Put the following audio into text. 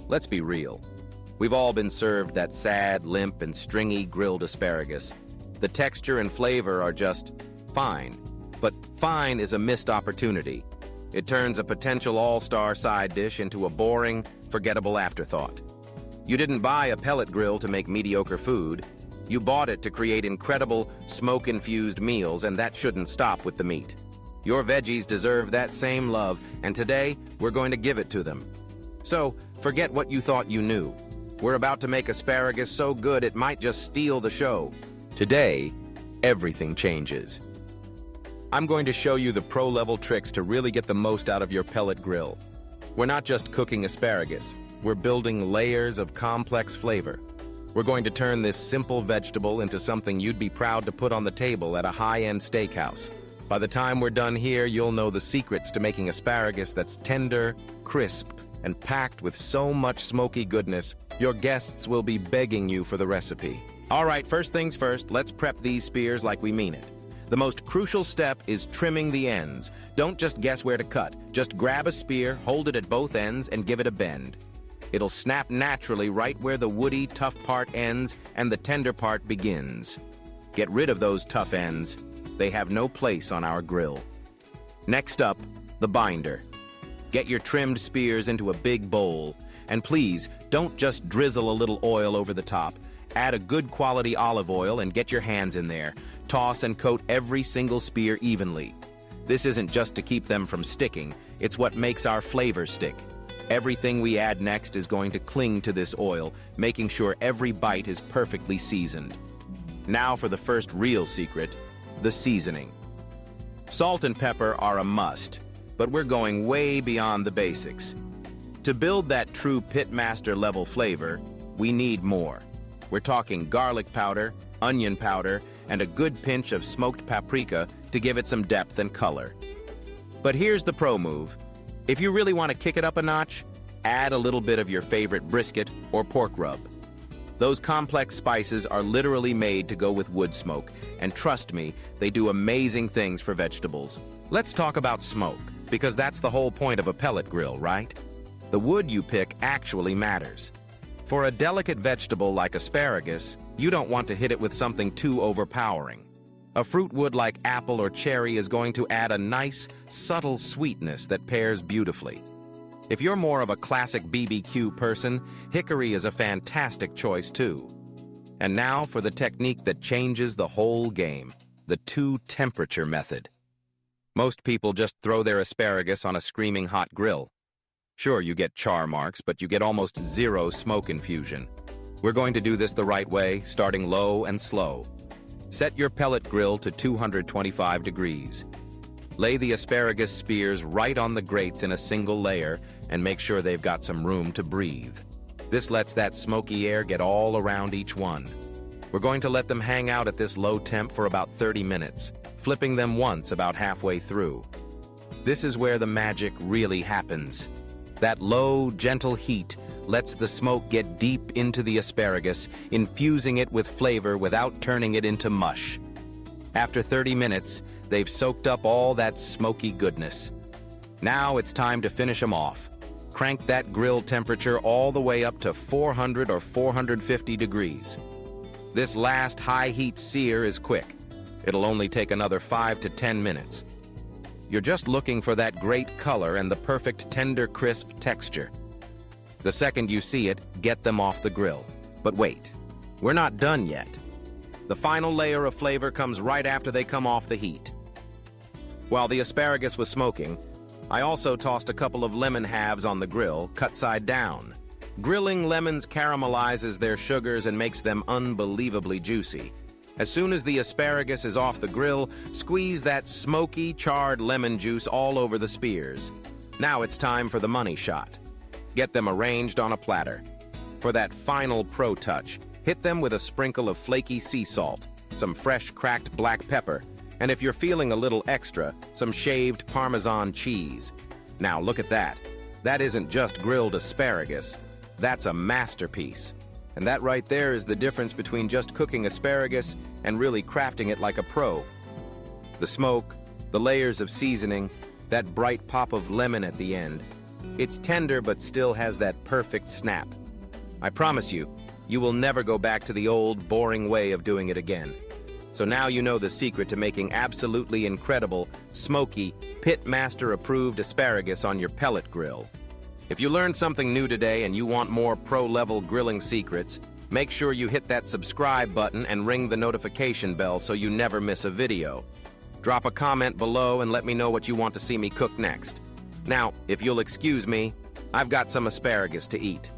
Let's be real. We've all been served that sad, limp, and stringy grilled asparagus. The texture and flavor are just fine. But fine is a missed opportunity. It turns a potential all-star side dish into a boring, forgettable afterthought. You didn't buy a pellet grill to make mediocre food. You bought it to create incredible, smoke-infused meals, and that shouldn't stop with the meat. Your veggies deserve that same love, and today, we're going to give it to them. So, forget what you thought you knew. We're about to make asparagus so good it might just steal the show. Today, everything changes. I'm going to show you the pro-level tricks to really get the most out of your pellet grill. We're not just cooking asparagus, we're building layers of complex flavor. We're going to turn this simple vegetable into something you'd be proud to put on the table at a high-end steakhouse. By the time we're done here, you'll know the secrets to making asparagus that's tender, crisp, and packed with so much smoky goodness, your guests will be begging you for the recipe. All right, first things first, let's prep these spears like we mean it. The most crucial step is trimming the ends. Don't just guess where to cut. Just grab a spear, hold it at both ends, and give it a bend. It'll snap naturally right where the woody, tough part ends and the tender part begins. Get rid of those tough ends. They have no place on our grill. Next up, the binder. Get your trimmed spears into a big bowl. And please, don't just drizzle a little oil over the top. Add a good quality olive oil and get your hands in there. Toss and coat every single spear evenly. This isn't just to keep them from sticking, it's what makes our flavor stick. Everything we add next is going to cling to this oil, making sure every bite is perfectly seasoned. Now for the first real secret, the seasoning. Salt and pepper are a must, but we're going way beyond the basics. To build that true pitmaster level flavor, we need more. We're talking garlic powder, onion powder, and a good pinch of smoked paprika to give it some depth and color. But here's the pro move. If you really want to kick it up a notch, add a little bit of your favorite brisket or pork rub. Those complex spices are literally made to go with wood smoke, and trust me, they do amazing things for vegetables. Let's talk about smoke, because that's the whole point of a pellet grill, right? The wood you pick actually matters. For a delicate vegetable like asparagus, you don't want to hit it with something too overpowering. A fruit wood like apple or cherry is going to add a nice, subtle sweetness that pairs beautifully. If you're more of a classic BBQ person, hickory is a fantastic choice too. And now for the technique that changes the whole game, the two-temperature method. Most people just throw their asparagus on a screaming hot grill. Sure, you get char marks, but you get almost zero smoke infusion. We're going to do this the right way, starting low and slow. Set your pellet grill to 225 degrees. Lay the asparagus spears right on the grates in a single layer and make sure they've got some room to breathe. This lets that smoky air get all around each one. We're going to let them hang out at this low temp for about 30 minutes, flipping them once about halfway through. This is where the magic really happens. That low, gentle heat lets the smoke get deep into the asparagus, infusing it with flavor without turning it into mush. After 30 minutes, they've soaked up all that smoky goodness. Now it's time to finish them off. Crank that grill temperature all the way up to 400 or 450 degrees. This last high-heat sear is quick. It'll only take another 5 to 10 minutes. You're just looking for that great color and the perfect tender, crisp texture. The second you see it, get them off the grill. But wait, we're not done yet. The final layer of flavor comes right after they come off the heat. While the asparagus was smoking, I also tossed a couple of lemon halves on the grill, cut side down. Grilling lemons caramelizes their sugars and makes them unbelievably juicy. As soon as the asparagus is off the grill, squeeze that smoky, charred lemon juice all over the spears. Now it's time for the money shot. Get them arranged on a platter. For that final pro touch, hit them with a sprinkle of flaky sea salt, some fresh cracked black pepper, and if you're feeling a little extra, some shaved Parmesan cheese. Now look at that. That isn't just grilled asparagus. That's a masterpiece. And that right there is the difference between just cooking asparagus and really crafting it like a pro. The smoke, the layers of seasoning, that bright pop of lemon at the end. It's tender but still has that perfect snap. I promise you, you will never go back to the old, boring way of doing it again. So now you know the secret to making absolutely incredible, smoky, pitmaster-approved asparagus on your pellet grill. If you learned something new today and you want more pro-level grilling secrets, make sure you hit that subscribe button and ring the notification bell so you never miss a video. Drop a comment below and let me know what you want to see me cook next. Now, if you'll excuse me, I've got some asparagus to eat.